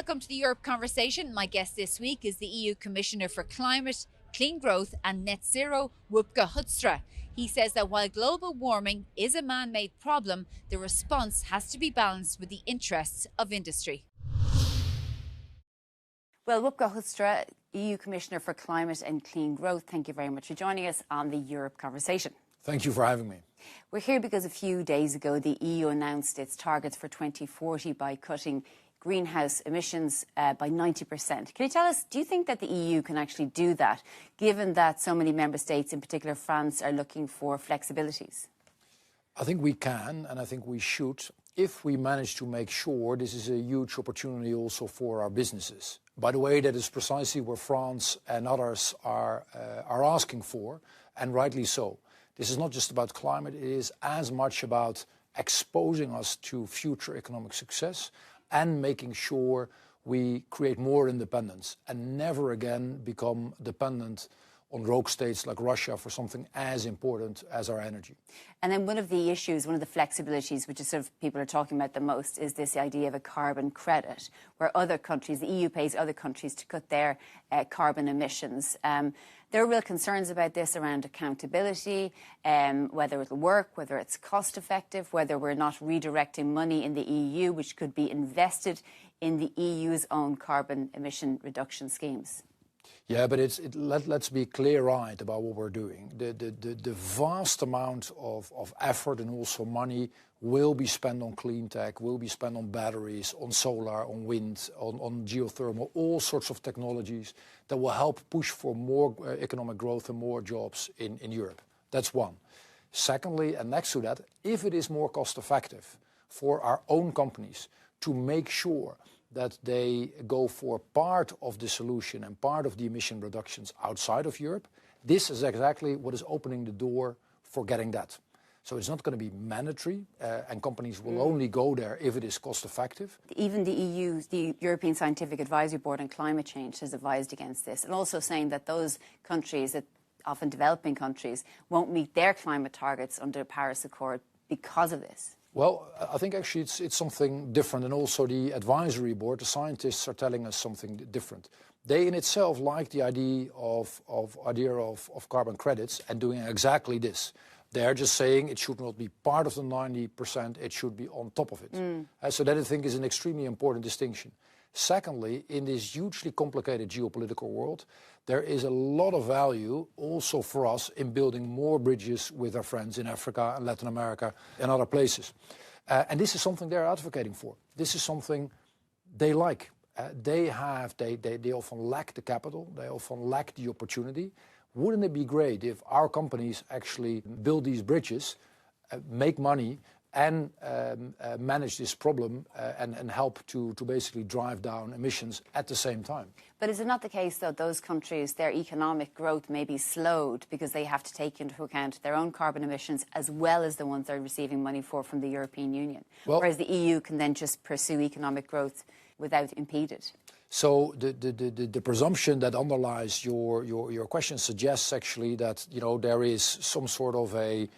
Welcome to the Europe Conversation. My guest this week is the EU Commissioner for Climate, Clean Growth and Net Zero, Wopke Hoodstra. He says that while global warming is a man-made problem, the response has to be balanced with the interests of industry. Well, Wopke Hoodstra, EU Commissioner for Climate and Clean Growth, thank you very much for joining us on the Europe Conversation. Thank you for having me. We're here because a few days ago the EU announced its targets for 2040 by cutting greenhouse emissions by 90%. Can you tell us, do you think that the EU can actually do that, given that so many member states, in particular France, are looking for flexibilities? I think we can, and I think we should, if we manage to make sure this is a huge opportunity also for our businesses. By the way, that is precisely what France and others are asking for, and rightly so. This is not just about climate, it is as much about exposing us to future economic success and making sure we create more independence and never again become dependent on rogue states like Russia for something as important as our energy. And then one of the issues, one of the flexibilities, which is sort of people are talking about the most, is this idea of a carbon credit, where other countries, the EU pays other countries to cut their carbon emissions. There are real concerns about this around accountability, whether it'll work, whether it's cost effective, whether we're not redirecting money in the EU, which could be invested in the EU's own carbon emission reduction schemes. Yeah, but let's be clear-eyed about what we're doing. The vast amount of effort and also money will be spent on clean tech, will be spent on batteries, on solar, on wind, on geothermal, all sorts of technologies that will help push for more economic growth and more jobs in Europe. That's one. Secondly, and next to that, if it is more cost-effective for our own companies to make sure that they go for part of the solution and part of the emission reductions outside of Europe, this is exactly what is opening the door for getting that. So it's not going to be mandatory, and companies will only go there if it is cost effective. Even the EU, the European Scientific Advisory Board on Climate Change, has advised against this, and also saying that those countries, that often developing countries, won't meet their climate targets under the Paris Accord because of this. Well, I think actually it's something different, and also the advisory board, the scientists are telling us something different. They in itself like the idea of carbon credits and doing exactly this. They're just saying it should not be part of the 90%, it should be on top of it. So that I think is an extremely important distinction. Secondly, in this hugely complicated geopolitical world, there is a lot of value also for us in building more bridges with our friends in Africa and Latin America and other places. And this is something they're advocating for. This is something they like. They often lack the capital, they often lack the opportunity. Wouldn't it be great if our companies actually build these bridges, make money, and manage this problem and help to basically drive down emissions at the same time? But is it not the case, though, those countries, their economic growth may be slowed because they have to take into account their own carbon emissions as well as the ones they're receiving money for from the European Union, whereas the EU can then just pursue economic growth without impeded? So the presumption that underlies your question suggests actually that there is some sort of a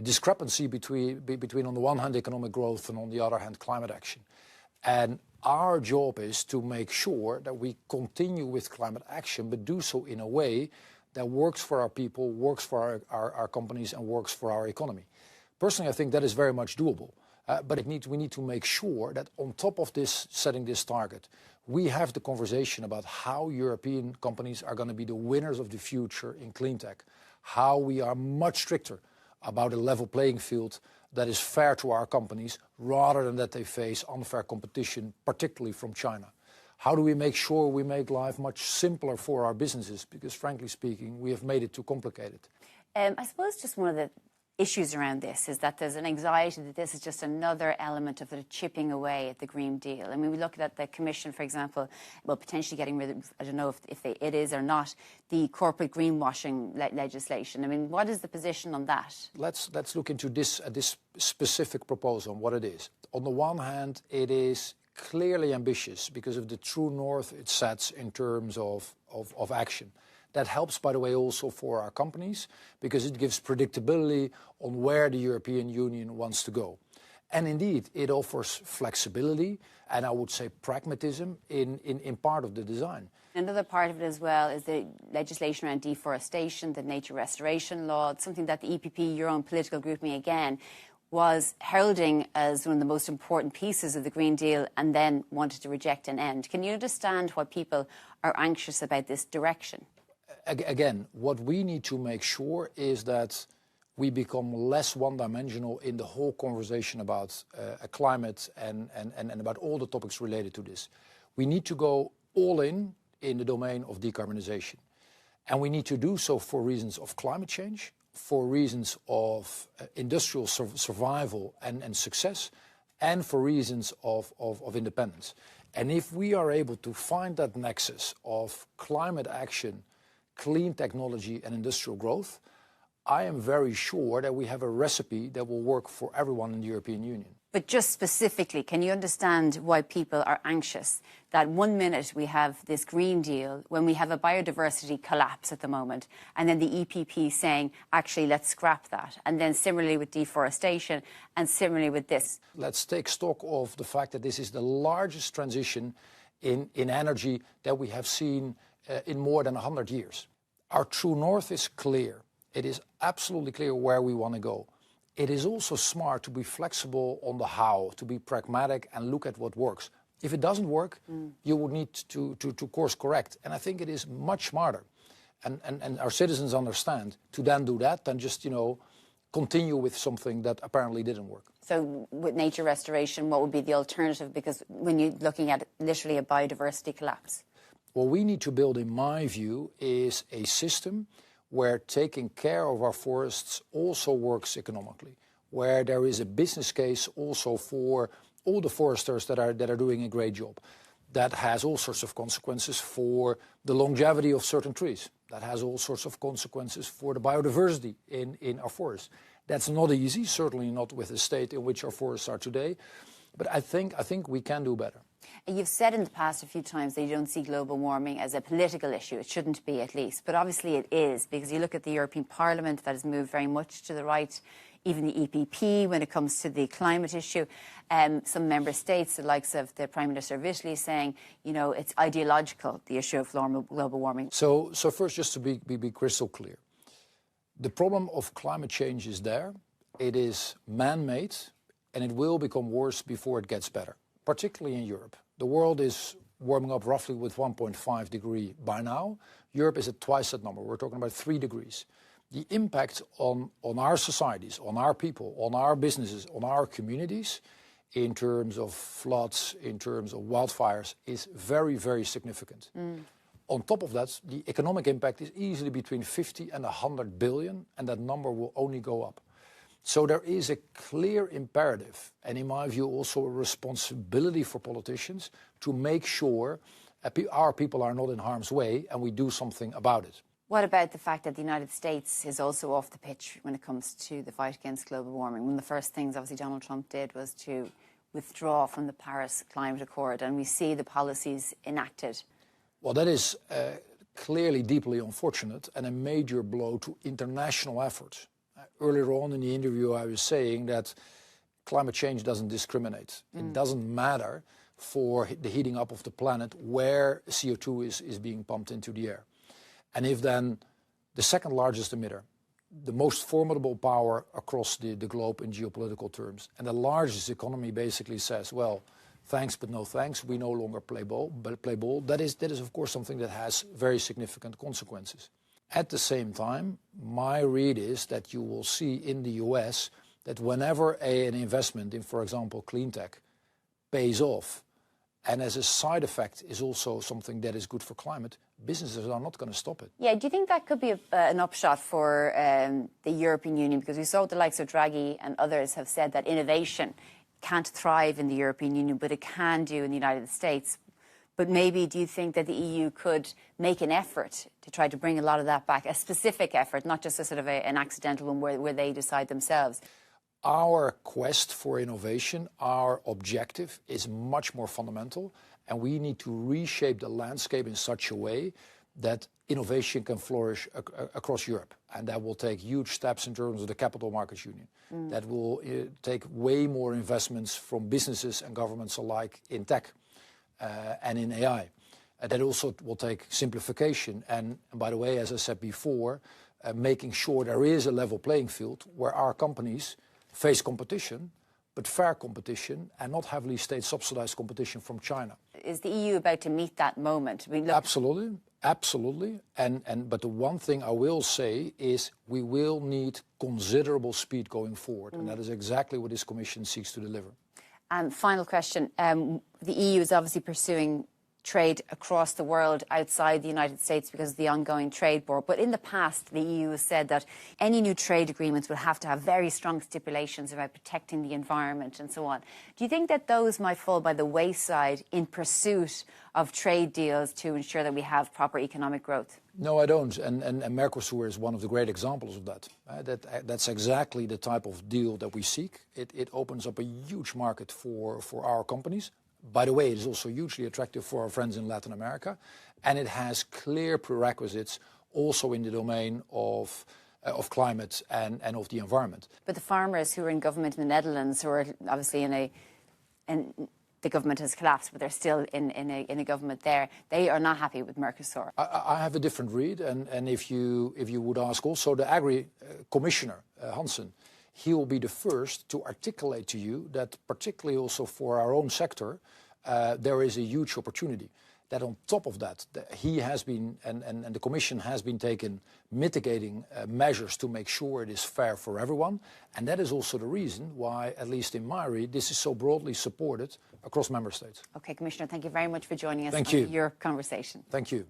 discrepancy between on the one hand economic growth and on the other hand climate action. And our job is to make sure that we continue with climate action, but do so in a way that works for our people, works for our companies, and works for our economy. Personally, I think that is very much doable. But we need to make sure that on top of this, setting this target, we have the conversation about how European companies are going to be the winners of the future in clean tech, how we are much stricter about a level playing field that is fair to our companies rather than that they face unfair competition, particularly from China. How do we make sure we make life much simpler for our businesses? Because frankly speaking, we have made it too complicated. I suppose just one of the issues around this is that there's an anxiety that this is just another element of the chipping away at the Green Deal. I mean, we look at the Commission, for example, well, potentially getting rid of, I don't know if it is or not, the corporate greenwashing legislation. I mean, what is the position on that? Let's look into this specific proposal and what it is. On the one hand, it is clearly ambitious because of the true north it sets in terms of action. That helps, by the way, also for our companies because it gives predictability on where the European Union wants to go. And indeed, it offers flexibility and I would say pragmatism in part of the design. Another part of it as well is the legislation around deforestation, the nature restoration law. It's something that the EPP, your own political grouping again, was heralding as one of the most important pieces of the Green Deal and then wanted to reject and end. Can you understand why people are anxious about this direction? Again, what we need to make sure is that we become less one-dimensional in the whole conversation about climate and about all the topics related to this. We need to go all in the domain of decarbonization. And we need to do so for reasons of climate change, for reasons of industrial survival and success, and for reasons of independence. And if we are able to find that nexus of climate action, clean technology and industrial growth, I am very sure that we have a recipe that will work for everyone in the European Union. But just specifically, can you understand why people are anxious that 1 minute we have this Green Deal when we have a biodiversity collapse at the moment, and then the EPP saying, actually, let's scrap that. And then similarly with deforestation and similarly with this. Let's take stock of the fact that this is the largest transition in energy that we have seen in more than 100 years. Our true north is clear. It is absolutely clear where we want to go. It is also smart to be flexible on the how, to be pragmatic and look at what works. If it doesn't work, you would need to course correct. And I think it is much smarter. And our citizens understand to then do that than just, continue with something that apparently didn't work. So with nature restoration, what would be the alternative? Because when you're looking at literally a biodiversity collapse. What we need to build, in my view, is a system where taking care of our forests also works economically, where there is a business case also for all the foresters that are doing a great job. That has all sorts of consequences for the longevity of certain trees. That has all sorts of consequences for the biodiversity in our forests. That's not easy, certainly not with the state in which our forests are today, but I think we can do better. You've said in the past a few times that you don't see global warming as a political issue. It shouldn't be, at least. But obviously it is, because you look at the European Parliament that has moved very much to the right, even the EPP when it comes to the climate issue. Some member states, the likes of the Prime Minister of Italy, saying, it's ideological, the issue of global warming. So first, just to be crystal clear, the problem of climate change is there. It is man-made, and it will become worse before it gets better, particularly in Europe. The world is warming up roughly with 1.5 degrees by now. Europe is at twice that number. We're talking about 3 degrees. The impact on our societies, on our people, on our businesses, on our communities, in terms of floods, in terms of wildfires, is very, very significant. On top of that, the economic impact is easily between 50 and 100 billion, and that number will only go up. So there is a clear imperative, and in my view also a responsibility for politicians to make sure our people are not in harm's way and we do something about it. What about the fact that the United States is also off the pitch when it comes to the fight against global warming? One of the first things, obviously, Donald Trump did was to withdraw from the Paris Climate Accord, and we see the policies enacted. Well, that is clearly deeply unfortunate and a major blow to international efforts. Earlier on in the interview, I was saying that climate change doesn't discriminate. It doesn't matter for the heating up of the planet where CO2 is being pumped into the air. And if then the second largest emitter, the most formidable power across the globe in geopolitical terms, and the largest economy basically says, well, thanks but no thanks, we no longer play ball, that is of course something that has very significant consequences. At the same time, my read is that you will see in the US that whenever an investment in, for example, clean tech pays off, and as a side effect is also something that is good for climate, businesses are not going to stop it. Yeah, do you think that could be an upshot for the European Union? Because we saw the likes of Draghi and others have said that innovation can't thrive in the European Union, but it can do in the United States. But maybe do you think that the EU could make an effort to try to bring a lot of that back, a specific effort, not just a sort of an accidental one where they decide themselves? Our quest for innovation, our objective is much more fundamental, and we need to reshape the landscape in such a way that innovation can flourish across Europe. And that will take huge steps in terms of the capital markets union. That will take way more investments from businesses and governments alike in tech and in AI. That also will take simplification. And by the way, as I said before, making sure there is a level playing field where our companies face competition, but fair competition and not heavily state-subsidized competition from China. Is the EU about to meet that moment? I mean, look, absolutely, absolutely. But the one thing I will say is we will need considerable speed going forward, and that is exactly what this Commission seeks to deliver. And final question. The EU is obviously pursuing trade across the world outside the United States because of the ongoing trade war. But in the past, the EU has said that any new trade agreements will have to have very strong stipulations about protecting the environment and so on. Do you think that those might fall by the wayside in pursuit of trade deals to ensure that we have proper economic growth? No, I don't. And Mercosur is one of the great examples of that. That's exactly the type of deal that we seek. It opens up a huge market for our companies. By the way, it is also hugely attractive for our friends in Latin America, and it has clear prerequisites also in the domain of climate and of the environment. But the farmers who are in government in the Netherlands, who are obviously in the government has collapsed, but they're still in a government there, they are not happy with Mercosur. I have a different read, and if you would ask also the Agri Commissioner, Hansen, he will be the first to articulate to you that particularly also for our own sector, there is a huge opportunity. That on top of that, he has been, and the Commission has been taking mitigating measures to make sure it is fair for everyone. And that is also the reason why, at least in my read, this is so broadly supported across member states. Okay, Commissioner, thank you very much for joining us on your conversation. Thank you.